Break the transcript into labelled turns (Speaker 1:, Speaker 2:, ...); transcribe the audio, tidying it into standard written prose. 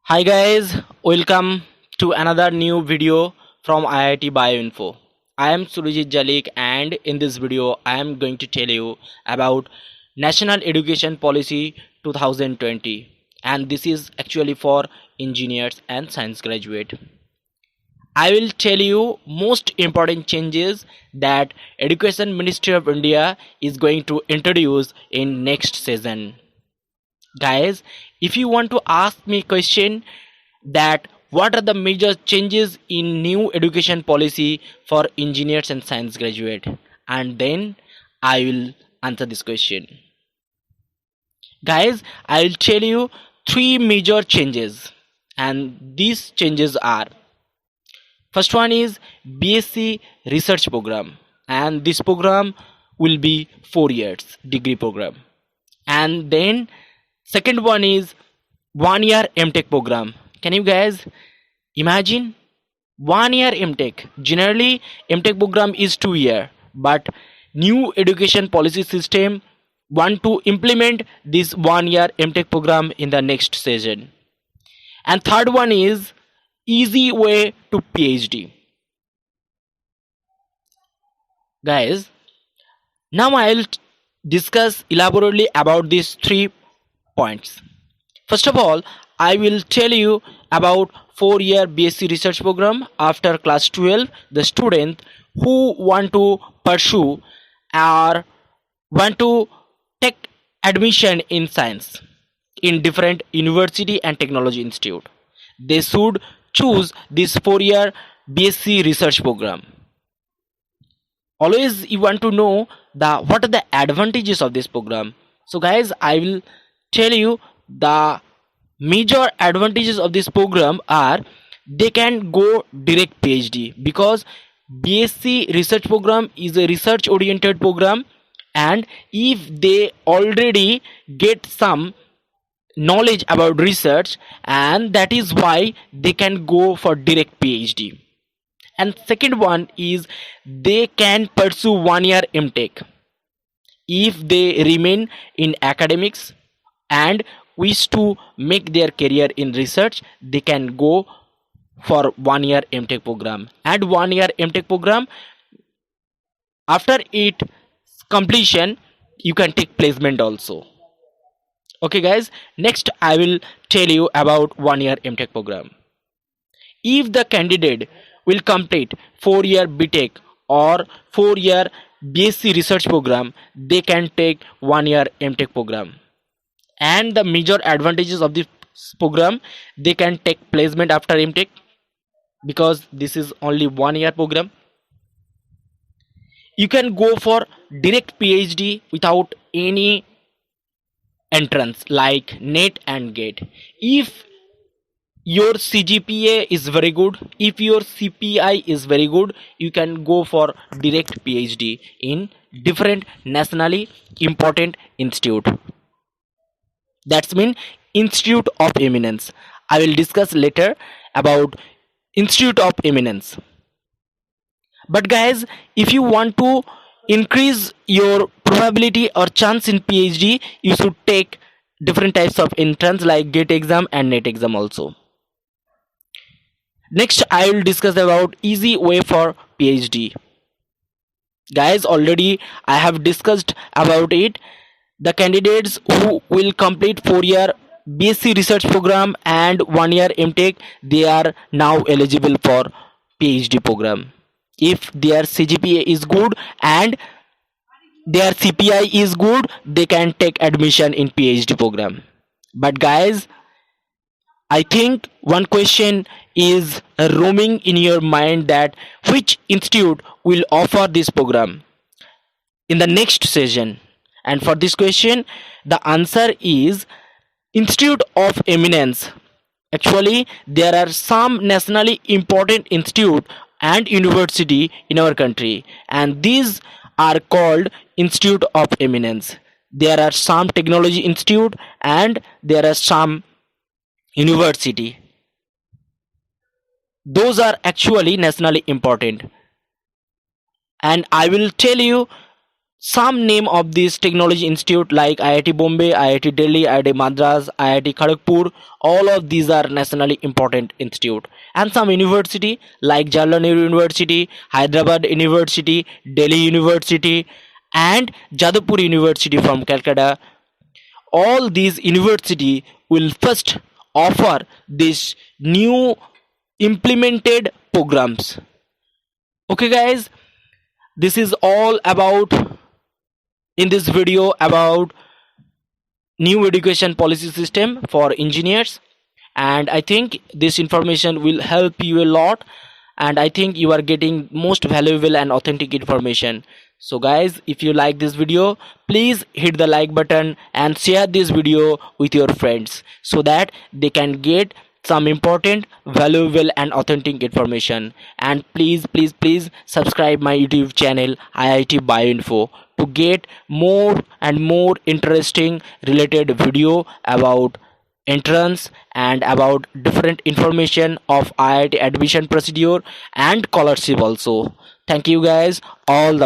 Speaker 1: Hi guys, welcome to another new video from IIT Bioinfo. I am Surajit Jalik and in this video I am going to tell you about National Education Policy 2020, and this is actually for engineers and science graduate. I will tell you most important changes that Education Ministry of India is going to introduce in next season. Guys, if you want to ask me question that what are the major changes in new education policy for engineers and science graduate, and then I will answer this question. Guys, I will tell you three major changes, and these changes are: first one is BSc research program, and this program will be 4 years degree program. And then second one is 1 year MTech program. Can you guys imagine 1 year MTech? Generally, MTech program is 2 year, but new education policy system want to implement this 1 year MTech program in the next session. And third one is easy way to PhD. Guys, now I'll discuss elaborately about these 3 points. First of all, I will tell you about 4 year BSc research program. After class 12, the student who want to pursue or want to take admission in science in different university and technology institute, they should choose this 4 year BSc research program. Always you want to know the what are the advantages of this program. So guys, I will tell you the major advantages of this program are: they can go direct PhD, because BSc research program is a research oriented program, and if they already get some knowledge about research, and that is why they can go for direct PhD. And second one is they can pursue 1 year MTech. If they remain in academics and wish to make their career in research, they can go for 1 year MTech program. And 1 year MTech program, after it completion, you can take placement also. Okay guys, next I will tell you about 1 year MTech program. If the candidate will complete 4 year BTech or 4 year BSc research program, they can take 1 year MTech program. And the major advantages of this program: they can take placement after MTech, because this is only 1 year program. You can go for direct PhD without any entrance like NET and GATE. If your CGPA is very good, if your CPI is very good, you can go for direct PhD in different nationally important institute. That's mean Institute of Eminence. I will discuss later about Institute of Eminence. But guys, if you want to increase your probability or chance in PhD, you should take different types of entrance like GATE exam and NET exam also. Next, I will discuss about easy way for PhD. Guys, already I have discussed about it. The candidates who will complete 4 year BSc research program and 1 year MTech, they are now eligible for PhD program. If their CGPA is good and their CPI is good, they can take admission in PhD program. But guys, I think one question is roaming in your mind, that which institute will offer this program in the next session. And for this question, the answer is Institute of Eminence. Actually, there are some nationally important institute and university in our country, and these are called Institute of Eminence. There are some technology institute and there are some university. Those are actually nationally important, and I will tell you some name of this technology institute like IIT Bombay, IIT Delhi, IIT Madras, IIT Kharagpur. All of these are nationally important institute, and some university like Jawaharlal Nehru University, Hyderabad University, Delhi University, and Jadavpur University from Calcutta. All these university will first offer this new implemented programs. Okay guys, this is all about in this video about new education policy system for engineers, and I think this information will help you a lot, and I think you are getting most valuable and authentic information. So guys, if you like this video, please hit the like button and share this video with your friends so that they can get some important, valuable and authentic information. And please subscribe my YouTube channel IIT Bioinfo to get more and more interesting related video about entrance and about different information of IIT admission procedure and scholarship also. Thank you guys, all the